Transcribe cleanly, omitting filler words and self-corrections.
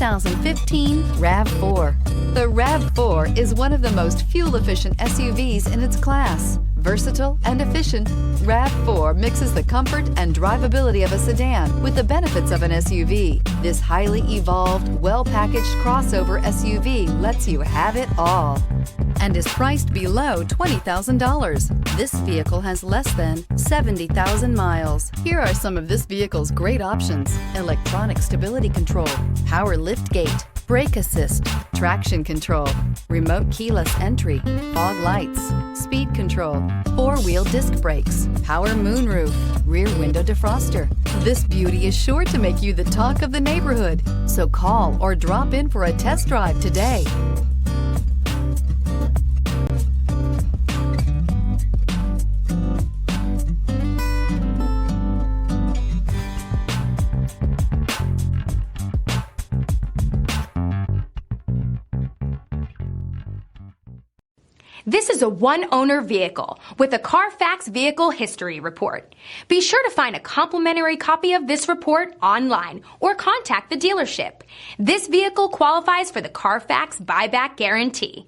2015 RAV4. The RAV4 is one of the most fuel-efficient SUVs in its class. Versatile and efficient, RAV4 mixes the comfort and drivability of a sedan with the benefits of an SUV. This highly evolved, well-packaged crossover SUV lets you have it all and is priced below $20,000. This vehicle has less than 70,000 miles. Here are some of this vehicle's great options: electronic stability control, power liftgate, brake assist, traction control, remote keyless entry, fog lights, speed control, four-wheel disc brakes, power moonroof, rear window defroster. This beauty is sure to make you the talk of the neighborhood. So call or drop in for a test drive today. This is a one-owner vehicle with a Carfax Vehicle History Report. Be sure to find a complimentary copy of this report online or contact the dealership. This vehicle qualifies for the Carfax Buyback Guarantee.